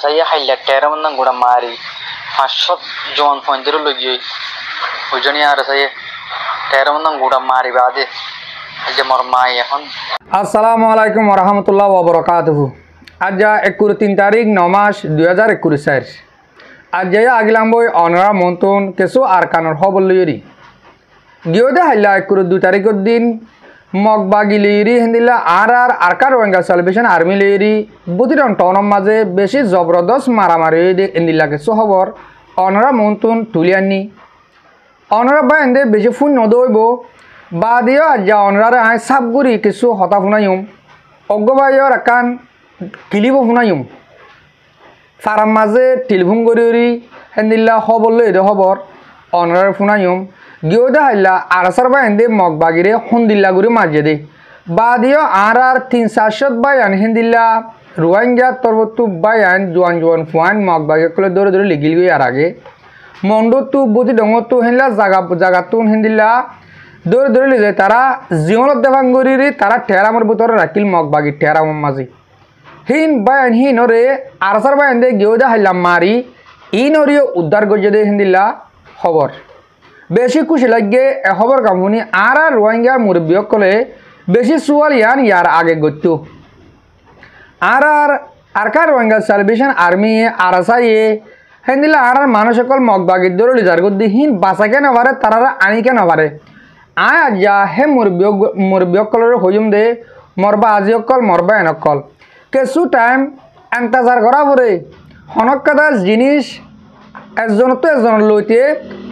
saya highlight terem nang guda mari hasot jon fonjero logi ujoni saya terem nang guda mari bade aja mor mai এখন আসসালামুআলাইকুম ওরহামতুল্লাহ ওবরাকাতুহু আজ ৩ তারিখ ৯ মাস ২০২১ আজ আগিলাম বই অনরা মন্তন কিছু আরকানোর খবর লইরি গিয়ে হাইলা ২ তারিখের দিন মগবাগি লইরি হিন্দিলা আর আরকার রোহিঙ্গা সালভেশন আর্মি লইরি বুদিরন টনম মাঝে বেশি জবরদস্ত মারামারি হিন্দিলা কিছু খবর অনরা মন্তন তুলি আনি অনরা বাইন্দে বেশি ফোন নদইব বাদিও আজ অনরারে আই সাবগুড়ি কিছু হতা ফুনাইম অজ্ঞবাইয়র একান কিলিব ফুনাইম ফারাম মাঝে টেলিফোন করি হেন্দিল্লা খবর লইরে খবর অনরারে ফুনাইম গিয়ে দেখাইলা আরাসার বাইন্দে মগবাগিরে হন্দিল্লা গুড়ি মাঝে দে বাদিও আর ৩-৪০০ বাইন হেন্দিল্লা রোহিঙ্গা তরবতু বাইন জোয়ান জোয়ান ফুয়ান মগবাগি কলে দৌড়ে দৌড়ে লিগিল গই আর আগে মন্ডতু বুঝি ডঙতু হেনলা জাগাতুন হেন্দিল্লা দৌড়ে দৌড়ে লিয়ে যায় তারা জীবনত দেবাঙ্গরি তারা ঠেরামর ভিতরে রাখিল মগবাগি ঠেরামর মাঝে হিন বাইন হিনরে আরাসার বাইন দে গিয়ে দেখাইলাম মারি ইনরিও উদ্ধার গজে দে হিন্দিল্লা খবর বেশি খুশি লাগে এ খবর কামুনি আর রোহিঙ্গা মুরব্বীসকলে বেশি চুয়াল ইয়ার আগে গত্য আর কার রোহিঙ্গা সালভেশন আর্মি আরাসাইয়ে হেন্দিলা আর মানুষ সকল মগবাগির দৌড়ে লিজার গদ্দি হিন বাঁচাকে নাবারে তারা আনিকে নাবারে আয় আজা হে মুরব্বীসকলের হজুম দে মরবা আজি অকল মরবা এনকল কিছু টাইম এন্তাজার করা পরে হনকাদা জিনিস একজন তো একজনের লইতে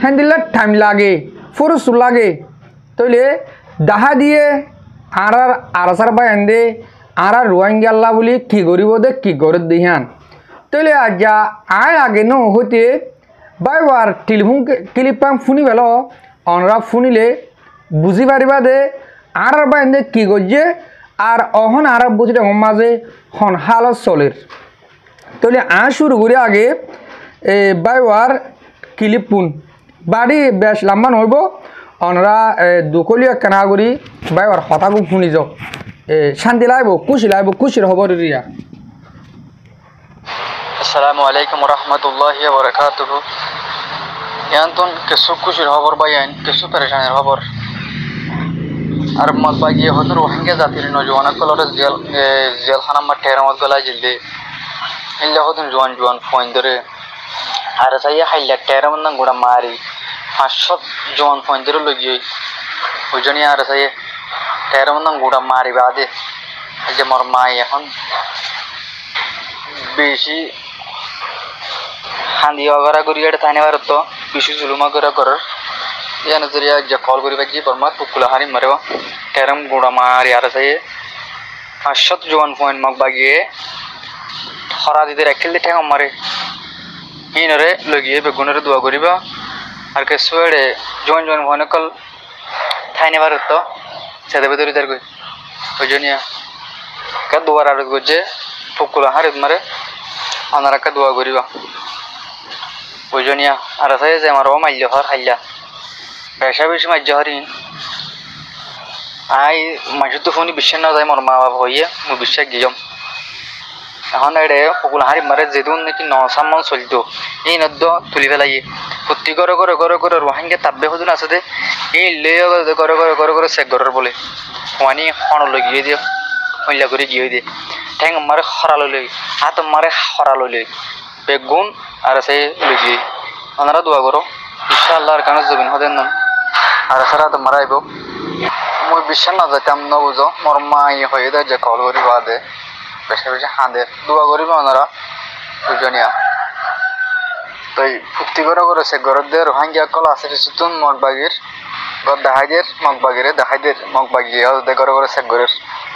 হেন্দিল্লা টাইম লাগে ফুরুস লাগে তইলে দাহা দিয়ে আর আরাসার বাইন দে আর রোহিঙ্গা আল্লাহ বলি কি করিব দে কি করে দিহান তইলে আজা আয় আগে ন হইতে বাইবার টেলিফোন ক্লিপাম ফুনি বেল অনরা ফুনিলে বুঝি পারিবা দে আর বাইন দে কি করছে আর অহন আর বুঝি মাঝে হন হাল চলের তইলে শুরু করি আগে বাইবার ক্লিপুন বাড়ি বেশ লম্বা নইব অনরা দুকলিয়া কেনা করি বাইবার হতাকু শুনি যাও শান্তি লাইব খুশির খবর রিয়া আসসালামু আলাইকুম রহমতুল্লাহি ওয়া বারাকাতুহু ইয়ান্তন কিছু খুশির খবর বাইন কিছু পেরেশানির খবর আর মগবাগি হতো রোহিঙ্গা জাতির নজওয়ান কলর জেলখানা মা ঠেরামত গলা জিলদে ইল্লা হতন জোয়ান ফোন ধরে আর সাইয়া হাইলা টেরাম নং গুড়া মারি 500 জোয়ান ফোন ধরে লগি ওজনি আর সাইয়া টেরাম নং গুড়া মারি বাদে যে মোর মাই এখন বেশি হান্দি অগরা করিয়াটা থাইনেবার তো বেশি জুলুমা করার या नजरिया जे कॉल करी बाजी परमात पुकुला हारी मरेवा टेरम गुड़ा मारी आर सही 500 जवान पॉइंट मगबागी हरा दिदे रखिल दे ठेंग मारे हिनरे लगिए बेगुनरे दुआ करिबा आर के सोडे जवान भनकल थाइने बार तो सेदे बेदरि दर गई ओजनिया का दुआर आर गजे पुकुला हारी मारे अनारा का दुआ करिबा ओजनिया आर सही जे मारो माइल हर हाइला पैसा बेसि माज्य हरिन आई माजु तो फोनी बिश्वास ना जाय मोर मा बाप হইয়ে মু বিশ্বাস গিয়ম এখন এড়ে পকুল হারি মারে যেদুন নাকি 9 মন চলতো এই নদ্দ তুলি ফেলাই প্রতি করে রোহিঙ্গা তাব্বে হদুন আছে দে এই লেয় করে সে গরর বলে ওয়ানি হন লগিয়ে দিয়ে হইলা করে গিয়ে দিয়ে ঠ্যাং মারে খরালো লই হাত মারে খরালো লই বেগুন আর সে লগিয়ে ওনারা দোয়া করো ইনশাআল্লাহ আর কানে জবিন হদেন না আর সারা তো মারাইব মই বিশ্বাস না যাইতাম ন বুঝো মোর মাই হয়ে দে যে কল করি বাদে বেশি হাঁদে দোয়া করিব ওনারা দুজনিয়া তাই ফুর্তি করে সে গরদ দে রোহিঙ্গা কল আছে সুতুন মগবাগির গদ দেখাইদের মগবাগি দে করে সে গরের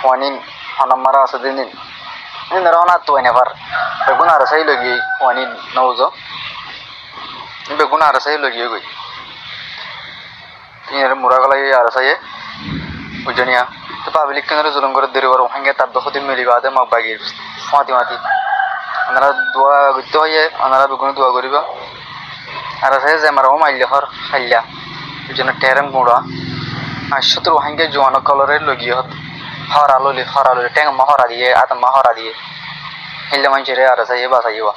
ওয়ানিন হনাম মারা আছে দিন নিন রওনা তো এনে পার বেগুন আর সেই লগি ওয়ানিন ন বুঝো বেগুন আর সেই লগি গই ini murah kalau ya ada saya ujiannya itu publik kan harus zulum kerja dari orang hanya tak dohati milih ada mak bagi mati anara dua gitu ya anara bukan dua goriba ada saya zaman orang main lehar halya ujiannya terem muda asal tu hanya jualan kolor lagi hot haralo teng mahar dia atau mahar dia হিল্লে মানুষের আর চাইয়ে বাঁচাইব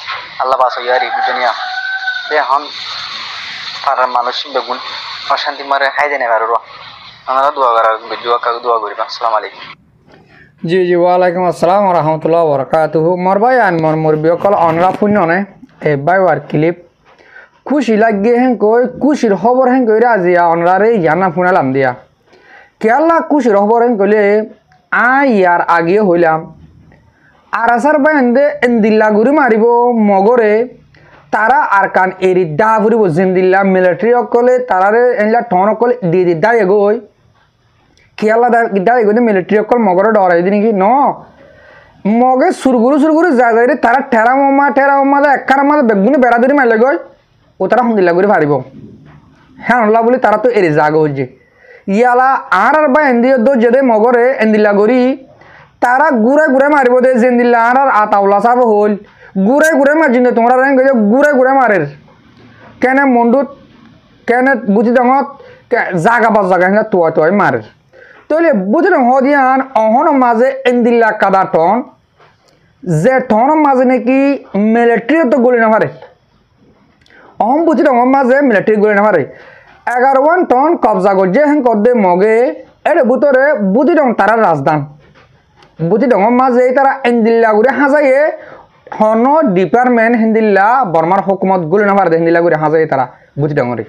আল্লাহ বাঁচাইয়া আর দুজনিয়া এখন তার মানুষ বেগুন অশান্তি মারে খাই দেনে পারো আপনারা দোয়া করার দোয়া করিবা। আসসালামু আলাইকুম। জি জি ওয়ালাইকুম আসসালাম রহমতুল্লাহ বরকাতুহু মোর ভাই আন মোর মুরব্বী অকল অনরা পুণ্য নে এ বাই ওয়ার ক্লিপ খুশি লাগে হেন কই খুশির খবর হেন কই রাজিয়া অনরারে ইয়ানা ফুনালাম দিয়া কেলা খুশির খবর হেন কইলে ইয়ার আগে হইলাম আর আসার বাইন্দে এন্দিল্লা গুরি মারিব মগরে তারা আর কান এরি দা ফুরিব জিন্দিল্লা মিলিটারি অকলে তারারে এনলা টন অকলে দি দা এগোই কেলা দা এগোই মিলিটারি অকল মগরে ডরাই দি নাকি ন মগে সুরগুরু যাই রে তারা ঠেরা মামা একখার মাঝে বেগুনি বেড়া ধরে মারলে গই ও তারা হুন্দিল্লা করে পারিব হ্যাঁ নল্লা বলি তারা তো এরি জাগ হচ্ছে ইয়ালা আর বা এন্দিও দো যেদে মগরে এন্দিল্লা করি তারা ঘুরে মারিব দে জেন্দিল্লা আর আতাউলা সাব হল ঘুরে মারজিন তোমরা রেন ঘুরে মারের কেন মন্ডুত কেন বুঝি দঙত জাগা বা জাগা হেঙ্গা তোয় মারের তইলে বুঝি দং হদিয়ান অহন মাঝে এন্দিল্লা কাদা টন যে টন মাঝে নাকি মিলিটারি তো গলি না পারে অহম বুঝি দং মাঝে মিলিটারি গলি না পারে 11 টন কবজা করছে হেন কদে মগে এর ভিতরে বুঝি দং তারা রাজধান বুঝি দং মাঝে তারা এন্দিল্লা করে হাজাইয়ে হন ডিপার্টমেন্ট হিন্দিল্লা বর্মার হুকুমত গুলি না পারে হিন্দিল্লা করে হাজাইয়ে তারা বুঝি দংরে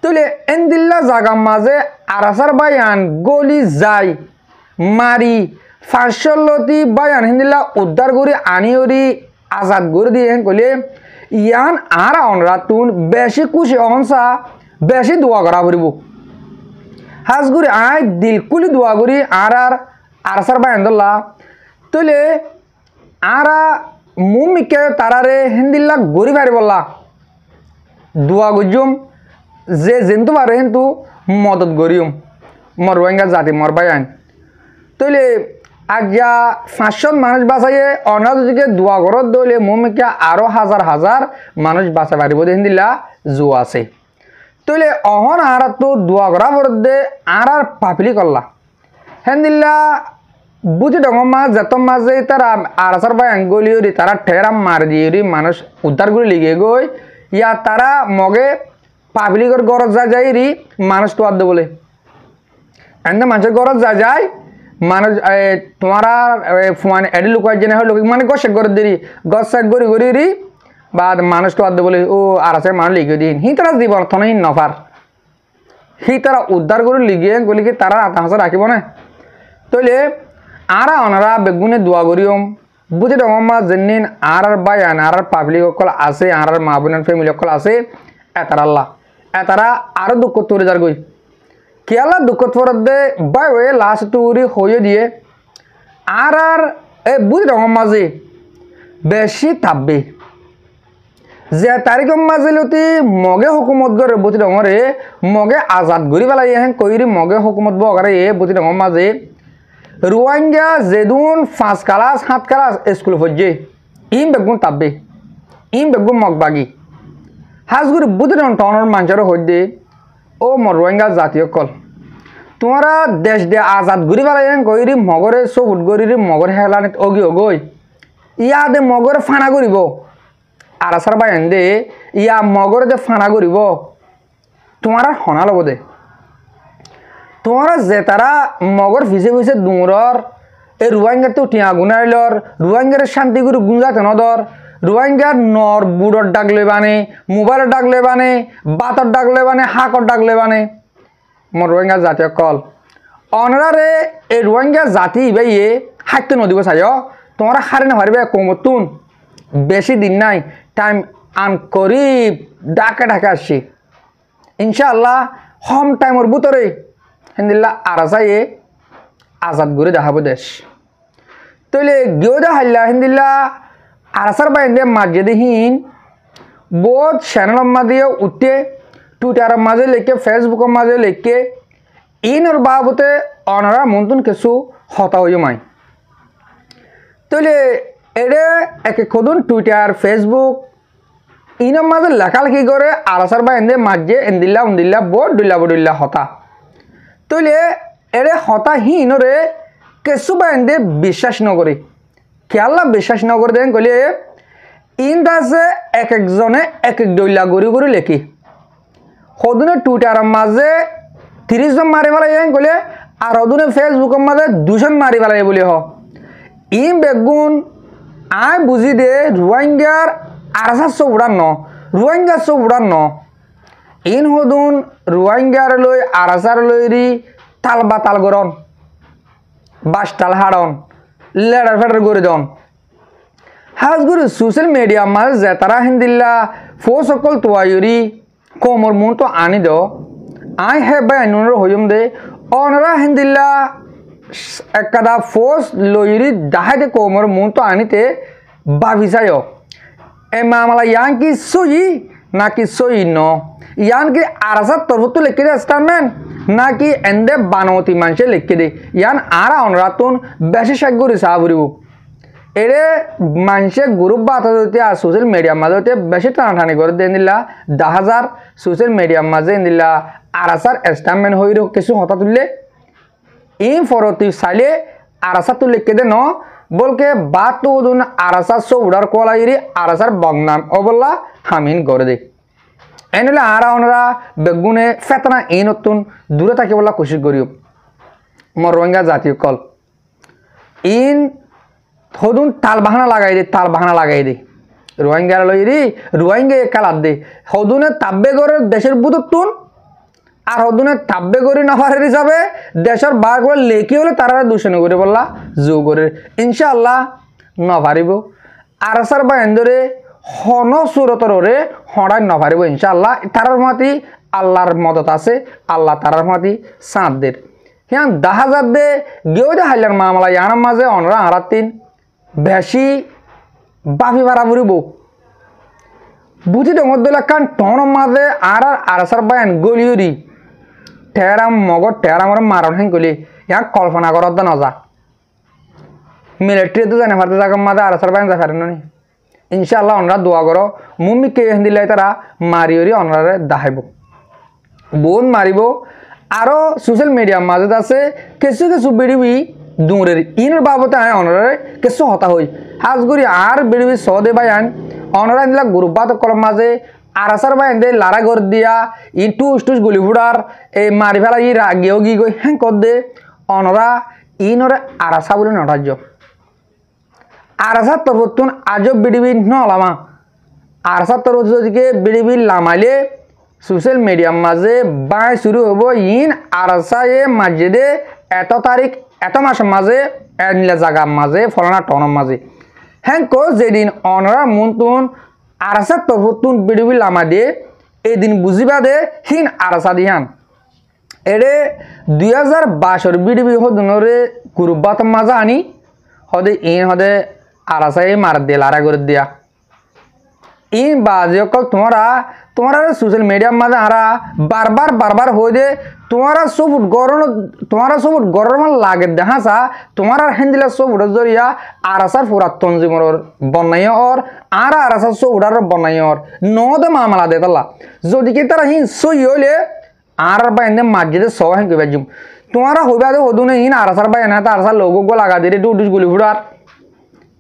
তইলে এন্দিল্লা জাগা মাঝে আরাসার বায়ান গলি যাই মারি ফাঁসলতি বায়ান হিন্দিল্লা উদ্ধার করে আনিওরি আজাদ করে দিয়ে হেন কইলে ইয়ান আর অনরা তুন বেশি খুশি অনসা বেশি দোয়া করা পড়ব হাজগুড়ি আয় দিলকুলি দোয়া করি আর আরাসার বায়ান দল্লা তইলে আরা মুমিকে তারারে হিন্দিল্লা গড়ি পারি বললা দোয়া গুজুম যে যেন্তু পারে কিন্তু মদত গরিয়ম মর রোহিঙ্গা জাতি মর বায়ান তইলে আজ্ঞা 500 মানুষ বাঁচাইয়ে অনাদিকে দোয়া ঘরত দইলে মুমিকে আরো হাজার মানুষ বাঁচা পারিব হিন্দিল্লা জো আছে তইলে অহন আর তো দোয়া করা পড়ে আর পাপিলি করলা হিন্দিল্লা বুঝি ডঙ মাছ যেত মাঝে তারা আরাসার বাই আঙ্গুলিওরি তারা ঠেরাম মার দিয়ে মানুষ উদ্ধার করে লিগে গই ইয়া তারা মগে পাবলিকর গরজ যাই রি মানুষ তো আদ বলে এনে মানুষের গরজ যায় মানুষ তোমার মানে এডি লুকাই জেনে হয় লোক মানে গছ গর দিরি গছ গড়ি রি বা মানুষ তো আদ বলে ও আরাসের মানুষ লিগে দিন হি তারা জীবন থনে নফার হি তারা উদ্ধার করে লিগে গলিকে তারা আতাহাসা রাখিব না তইলে আরা অনারা বেগুনে দোয়া করিম বুঝে ডঙ মাছ যেনিন আর বায়ান আর পাবলিক অকল আছে আর মা বোনের ফ্যামিলি অকল আছে এতারাল্লাহ এতারা আরো দুঃখ তোরে যার গই কেলা দুঃখ তোর দে বাই ওয়ে লাস্ট টুরি হয়ে দিয়ে আর এ বুঝে ডঙ মাঝে বেশি থাকবে যে তারিখের মাঝে লতি মগে হুকুমত গড়ে বুঝি ডঙরে মগে আজাদ ঘুরি পেলাই হেন কইরি মগে হুকুমত বগারে এ বুঝি ডঙ মাঝে রোহিঙ্গা যেদুন 5 ক্লাস 7 ক্লাস স্কুল হচ্ছে ইম বেগুন তাববে ইম বেগুন মগবাগি হাজগুড়ি বুদ্ধি টনের মানুষের হইতে ও মর রোহিঙ্গা জাতীয় কল তোমারা দেশ দে আজাদ ঘুরি পেলাই কইরি মগরে সবুট গরি মগর হেলানিত অগি অগই ইয়া দে মগরে ফানা করিব আর আসার বাইন দে ইয়া মগরে যে ফানা করিব তোমার হনা লব দে তোমারা যে তারা মগর ফিসে দুমরর এই রোহিঙ্গার তো টিয়া গুনাইলর রোহিঙ্গার শান্তি করে গুঞ্জাতে নদর রোহিঙ্গার নর বুড়র ডাক লেবানে মোবাইলের ডাক লেবানে বাতর ডাক লেবানে হাকর ডাক লেবানে মোর রোহিঙ্গা জাতীয় কল অনারে এই রোহিঙ্গা জাতি বাইয়ে হাইতে নদীব চাই তোমরা হারে না পারবে কমতুন বেশি দিন নাই টাইম আন করি ডাকে আসছি ইনশাআল্লাহ হম টাইমর ভিতরে হিন্দিল্লা আরাসাইয়ে আজাদ করে দেখাবো দেশ তইলে গিয়েও দেখাইলা হিন্দিল্লা আরাসার বাইন্দে মাঝে দিহীন বহুত চ্যানেলের মাঝে উঠে টুইটারের মাঝে লেখে ফেসবুকের মাঝে লেখে ইনর বাবতে অনারা মন্তন কিছু হতা হয়ে মাই তইলে এডে একে কদুন টুইটার ফেসবুক ইনর মাঝে লেখালেখি করে আরাসার বাইন্দে মাঝে এন্দিল্লা উন্দিল্লা বোট ডুল্লা হতা তইলে এরে হতাহীনরে কিছু বাইন্দে বিশ্বাস নকরে খেয়াল্লা বিশ্বাস নগর দেন কইলে ইন আছে এক একজনে এক এক দইলা গড়ি গড়ি লেখি সদুনে টুইটারের মাঝে 30 জন মারি ফেলাই কইলে আর সদুনে ফেসবুকের মাঝে 200 মারি ফেলাই বলি হ ইন বেগুন আয় বুঝি দে রোহিঙ্গার আরাসার সব উড়ান ন রোহিঙ্গার সব উড়ান ন ইন সদুন রোহিঙ্গার লই আরাসার লইরি তাল বা তাল গরন বাস তাল হাড়ন লেডার ফেডার করে দন হাজগুড়ি সোশ্যাল মিডিয়া মাঝে জেতারা হিন্দিল্লা ফো সকল তোয়াইরি কোমর মন তো আনি দ আই হে বাই আনুর হইম দে অনরা হিন্দিল্লা একদা ফোস লইরি দাহাতে কোমর মন তো আনিতে বাবিসায় এ মামলা ইয়ান কি সই নাকি সই ন ইয়ান কি আরাসার তরফত লিখে দে স্টারম্যান নাকি এন্দে বানমতি মানুষে লিখে দে ইয়ান আরা অনরাতুন বেশি সাগ্যরি সাহাবরিব এরে মানুষে গ্রুপ বাতা হতে আর সোশ্যাল মিডিয়ার মাঝে হতে বেশি টানাটানি করে দিয়ে দিলা 10,000 সোশ্যাল মিডিয়ার মাঝে দিলা আরাসার স্টারম্যান হইর কিছু হতা তুললে এই ফরতি চাইলে আরাসা তুলে কেদে ন বলকে বাত তো দুন আরাসা সো উড়ার কোলাইরি আরাসার বগনাম অবল্লা হামিন করে দে এনলে আরা ওনরা বেগুনে ফেতনা এই নতুন দূরে থাকে বলা কোশিশ করিও মর রোহিঙ্গা জাতীয় কল ইন থদুন তাল বাহানা লাগাই দে রোহিঙ্গা লইরি রোহিঙ্গা কালাদ দে হদুনে তাব্বে করে দেশের বুতুন আর হদুনে তাব্বে করি নফারের হিসাবে দেশের বার করে লেখি হলে তারা দূষণ করে বললা জো করে ইনশাআল্লাহ নফারিব আরাসার বা এন্দরে হন সুরতরে হড়াই নফারিব ইনশাআল্লাহ তারার মাতি আল্লাহর মদত আছে আল্লাহ তারার মাতি সাঁতদের হ্যাঁ 10,000 দে গেও দে হাইলার মামলা ইয়ানার মাঝে অনরা হারাতিন বেশি বাফি ভাড়া ফুরিব বুঝি ডর দিলা কারণ টনের মাঝে আর আরাসার বায়ান গলিউরি টেরাম মগর টেরামর মারণ হেন গলি ইয়াক কল্পনা করার নজা মিলিটারি তো জানে ভারতের জায়গার মাঝে আরাসার বায়ান যা ফেরেন নি ইনশাআল্লাহ অনরা দোয়া করো মুম্মি কে দিলে তারা মারিওরি অনরারে দাহাইব বোন মারিব আরো সোশ্যাল মিডিয়ার মাঝে আছে কিছু কিছু বিড়িবি দূরের ইনের বাবতে আয় অনরে কিছু হতা হই হাজগুড়ি আর বিড়িবি সদে বায়ান অনরা দিলা গ্রুপবাদ কলম মাঝে আরাসার বায়ান দে লারা গর দিয়া ই টুস গুলি ফুড়ার এই মারি ফেলা ই রাগিও গি গই হ্যাঁ কর দে অনরা ইনরে আরাসা বলে নটার্য আরাসার তরফতুন আজব বিড়িবি নলামা আরাসার তরফ যদিকে বিড়িবি লামাইলে সোশ্যাল মিডিয়ার মাঝে বাই শুরু হব ইন আরাসা এ মাঝে এত তারিখ এত মাসের মাঝে এনলে জায়গার মাঝে ফলানা টনের মাঝে হ্যাঁ কো যেদিন অনরা মনতুন আরাসার তরফতুন বিড়িবি লামা দিয়ে এই দিন বুঝিবা দে হিন আরাসা দিহান এরে 2022 বিড়িবি হদনরে গ্রুপবাত মাঝে আনি হদে ইন হদে আরাসা এ মার দিয়ে লারা করে দিয়া ইন বাজে অকল তোমারা সোশ্যাল মিডিয়ার মাঝে আরা বারবার হয়ে দে তোমারা সবুট গরম লাগে দেখাসা তোমার হেন্দিলা সবুটের জরিয়া আরাসার পুরাতন জীবনের বনাই ওর আর আরাসার সবুটার বনাই ওর নদে মামলা দে তালা যদি কি তারা হিন সই হইলে আর বাইন্দে মাঝে সহ হেন কইবা জুম তোমারা হইবা দে হদুনে হিন আরাসার বাইনা তা আরাসার লোগো গো লাগা দিলে ডুডুস গুলি ফুড়ার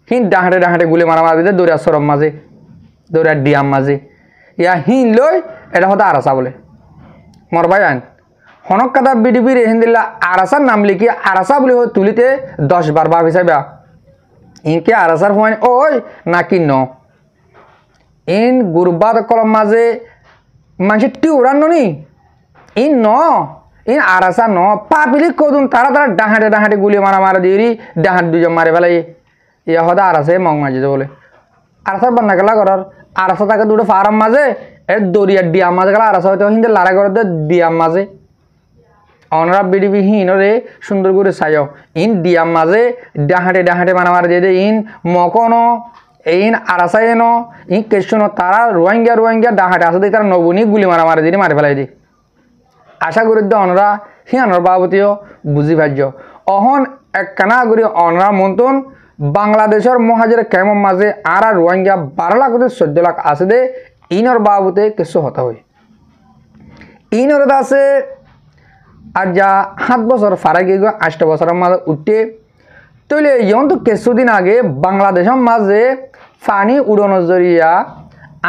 হিন ডাহাটে গুলি মারা দিতে দৌড়া সরম মাঝে দৌড়া ডিয়াম মাঝে ইয়া হিন লই এটা হতে আরাসা বলে মর ভাই আন হনক কাদা বিডিবির হিন্দিল্লা আরাসার নাম লিখি আরাসা বলে তুলিতে 10 বার ভাব হিসাবে ইনকে আরাসার ফোন ওই নাকি ন ইন গুরবাদ কলম মাঝে মানুষ টি উড়ান নি ইন ন ইন আরাসা ন পাপিলি কদুন তারা ডাহাটে গুলি মারা দিয়েরি ডাহাট দুজন মারে ফেলাই ইয়া হদা আরাসে মগ মাঝে বলে আরাসার বান্না গেলা করার আরাসা থাকে দুটো ফার্ম মাঝে এর দরিয়া ডিয়াম মাঝে গেলা আরাসা হয়তো হিন্দে লারা করে ডিয়াম মাঝে অনরা বিডিবি হিনরে সুন্দর করে চাইও ইন ডিয়াম মাঝে ডাহাটে মারা দিয়ে দে ইন মকন ইন আরাসাই ন ইন কেশন তারা রোহিঙ্গা ডাহাটে আসে তারা নবনী গুলি মারা দিয়ে মারি ফেলাই দি আশা করি অনরা হিয়ানোর বাবতীয় বুঝি ভাজ্য অহন এক কানা করি অনরা মন্তন বাংলাদেশের মহাজের কেমন মাঝে আর রোহিঙ্গা 12 লাখ 14 লাখ আছে দে ইনর বাবুতে কিছু হতা হয় ইনর আছে আর যা 7 বছর ফারা গিয়ে 8 বছরের মাঝে উঠে তাহলে ইয়ন তো কিছুদিন আগে বাংলাদেশের মাঝে পানি উড়ানোর জরিয়া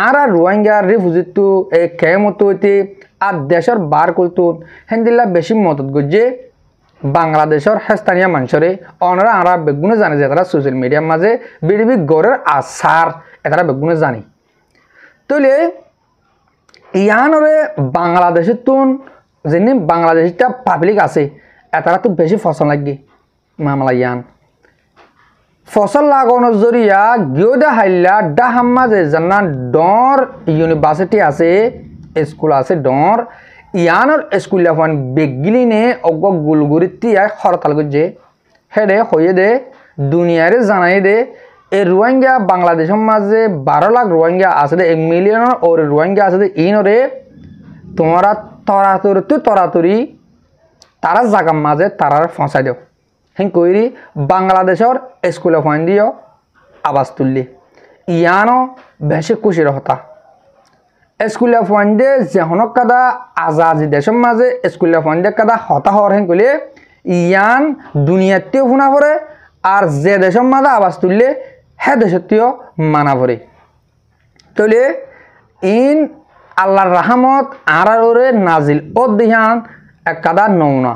আর রোহিঙ্গা রিফিউজিটো এই কেমতো হইতে আর দেশের বার করতো হেন্দিল্লা বেশি মদত করছে বাংলাদেশের স্থানীয় মানুষরে অনরা আমরা বেগুনে জানে যে তারা সোশ্যাল মিডিয়ার মাঝে বিড়িবি গড়ের আসার এটারা বেগুনে জানি তাহলে ইয়ানরে বাংলাদেশের তুন যেন বাংলাদেশটা পাবলিক আছে এটারা তো বেশি ফসল লাগে মামলা ইয়ান ফসল লাগানোর জরিয়া গিয়ে হাইলা ডাহাম মাঝে জানা ডর ইউনিভার্সিটি আছে স্কুল আছে ডর ইয়ানোর স্কুল এখন বেগিলিনে অগ গুলগুড়িতে হরতাল করছে হেডে হয়ে দে দুনিয়ারে জানাই দে এই রোহিঙ্গা বাংলাদেশের মাঝে 12 লাখ রোহিঙ্গা আছে দে 1 মিলিয়নের ওর রোহিঙ্গা আছে দে ইনরে তোমরা তরাতরি তারা জাগার মাঝে তারা ফসাই দেও হেন কইরি বাংলাদেশের স্কুলে ফোন দিও আওয়াজ তুললি ইয়ানো বেশি খুশির হতা স্কুলে ফোন দে যেহনক কাদা আজাদি দেশের মাঝে স্কুলে ফোন দে কাদা হতা হওয়ার হেন কইলে ইয়ান দুনিয়াতেও শুনা পড়ে আর যে দেশের মাঝে আওয়াজ তুললে হে দেশতেও মানা পড়ে তাহলে ইন আল্লাহর রহমত আর নাজিল ও দিহান এক কাদা নৌনা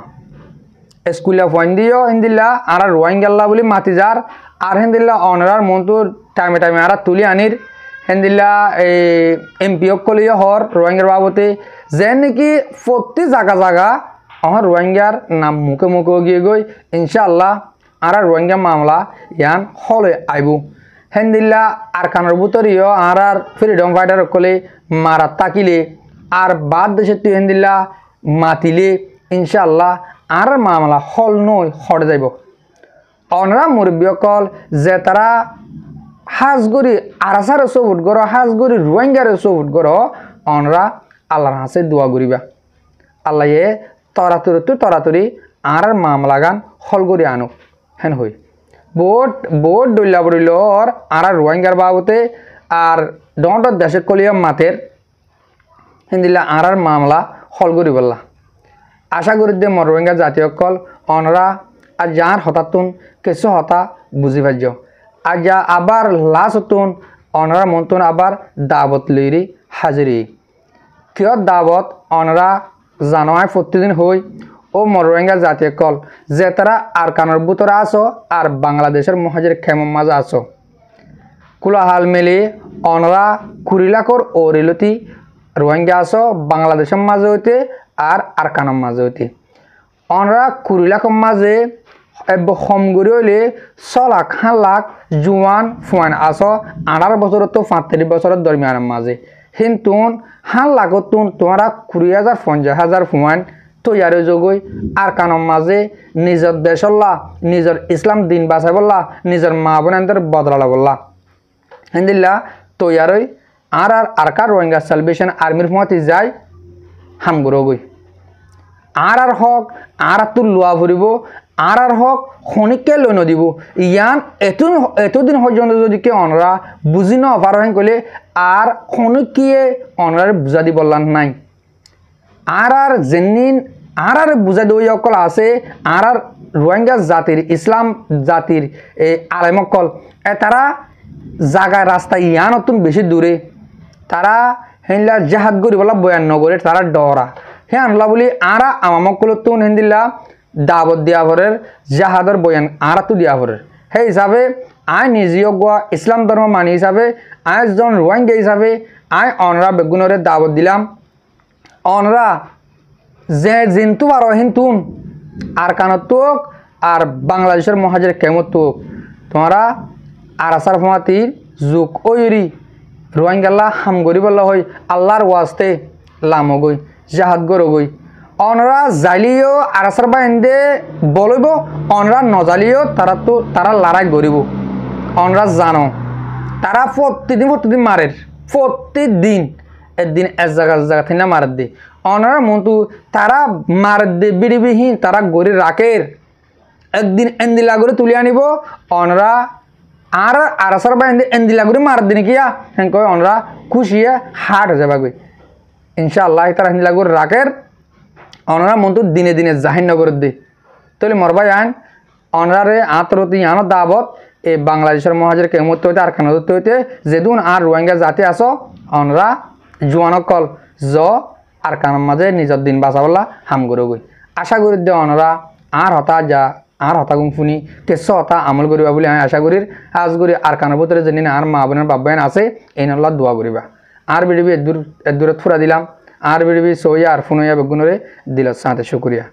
স্কুলে ফোন দিও হিন্দিল্লা আর রোহিঙ্গাল্লা বলে মাতি যার আর হিন্দিল্লা অনারার মন্তুর টাইমে টাইমে আর তুলি আনির হিন্দিল্লা এই এমপিও কলিও হর রোহিঙ্গার বাবতে যে নাকি প্রতি জায়গা আমার রোহিঙ্গার নাম মুখে মুখে গিয়ে গই ইনশাআল্লাহ আর রোহিঙ্গা মামলা ইয়ান হলে আইব হিন্দিল্লা আর কানোর বুতরিও আর ফ্রিডম ফাইটার কলে মারা তাকিলে আর বাদ দেশে তুই হিন্দিল্লা মাতিলে ইনশাআল্লাহ আর মামলা হল নয় হট যাইব অনরা মুরব্বীসকল যে তারা হাজগরি আরাসারে সবুট করো হাজগরি রোহিঙ্গারে সবুট করো অনরা আল্লাহর হাসে দোয়া করিবা আল্লাহ এ তরাতরি আর মামলা গান হল করি আনো হেন হই বোট ডইলা বড়িল আর রোহিঙ্গার বাবতে আর ডর দেশের কলিয়া মাতের হিন্দিলা আর মামলা হল করি বললা আশা করি যে রোহিঙ্গা জাতীয়সকল অনরা আর যার হঠাৎ কিছু হতা বুঝি পাইজ আর যা আবার লাস্ট হতুন অনরা মন্তন আবার দাবত লইরি হাজিরি কিয় দাবত অনরা জানোয়ায় প্রতিদিন হই ও রোহিঙ্গা জাতীয়সকল যে তারা আর কানোর বুতরা আছো আর বাংলাদেশের মহাজের খেমর মাঝে আছো কুলাহাল মেলি অনরা 20 লাখর ওরিলতি রোহিঙ্গা আছো বাংলাদেশের মাঝে হইতে আর কানোর মাঝে হইতে অনরা 20 লাখর মাঝে সমগুড়ি হইলে 6 লাখ 7 লাখ জুয়ান ফুয়ান আছো 18 বছর তো 35 বছরের দরমিয়ানের মাঝে কিন্তু 7 লাখত তোমরা 20,000 50,000 ফুয়ান তৈয়ারে যোগই আর কানোর মাঝে নিজের দেশল্লা নিজের ইসলাম দিন বাঁচাই বললা নিজের মা বোনদের বদলালা বললা হিন্দিল্লা তৈয়ারই আর কার রোহিঙ্গা সালভেশন আর্মির মতে যায় হামগুড়ো গই আর হক আর তোর লোয়া ভরিব আর হক খনিককে লৈ নদিব ইয়ান এতদিন পর্যন্ত যদি কে অনরা বুঝি নপার হেন কলে আর খনিকিয়ে অনরার বুঝা দি বললাম নাই আর যেদিন আর বুঝা দই অকল আছে আর রোহিঙ্গা জাতির ইসলাম জাতির এই আলেমকল তারা জায়গায় রাস্তা ইয়ান নতুন বেশি দূরে তারা হেনলা জাহাদ করি বলা বয়ান নগরে তারা ডরা হে আনলা বলি আর আমামকল তুন হেন্দিল্লা দাবত দিয়া ভরের জাহাদর বয়ান আর তো দিয়া ভরের সেই হিসাবে আয় নিজেও গোয়া ইসলাম ধর্ম মানি হিসাবে আয় একজন রোহিঙ্গা হিসাবে আয় অনরা বেগুনরে দাবত দিলাম অনরা যে জিন্তু আর হিন্তুন আর কানতুক আর বাংলাদেশের মহাজের কেমতুক তোমরা আর আসার ফমাতির যুগ ওইরি রোহিঙ্গাল্লা হাম গরিবল্লা হই আল্লাহর ওয়াস্তে লামগই জাহাদ গরগই অনরা জালিও আর আসার বাইন্দে বলব অনরা নজালিও তারা লড়াই গরিব অনরা জানো তারা প্রতিদিন মারের প্রতিদিন একদিন এক জায়গা থেকে মার দে অনরা মন্তু তারা মার দে বিড়িবিহীন তারা গড়ি রাখের একদিন এন্দিলা করে তুলে আনিব অনরা আর আসার বাইন্দে এন্দিলা করে মার দিন কিয়া হেন কয় অনরা খুশিয়ে হাট হয়ে যাবা গই ইনশাআল্লাহ তারা এন্দিলা করে রাখের অনরা মন্তু দিনে দিনে জাহির নগর দে তাহলে মরবাই আইন অনরারে আতরতি আনো দাবত এই বাংলাদেশের মহাজের কেমত হইতে আর কানত হইতে যেদুন আর রোহিঙ্গা জাতি আছো অনরা জোয়ানকল জ আর কানের মাঝে নিজের দিন বাঁচাবলা হাম করে গই আশা করি দে অনরা আর হতা যা আর হতা গুমফুনি কেস হতা আমল করিবা বলে আমি আশা করি আজ করি আর কানের ভিতরে যেদিন আর মা বোনের বাবায়ন আছে এই নল্লা দোয়া করিবা আর বিডিবি এদূরে ফুরা দিলাম আর বিডিবি সইয়া আর ফুনইয়া বেগুনরে দিল সাথে শুক্রিয়া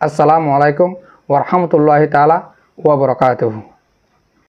আসসালামু আলাইকুম ওয়া রাহমাতুল্লাহি তাআলা ওয়া বারাকাতুহু।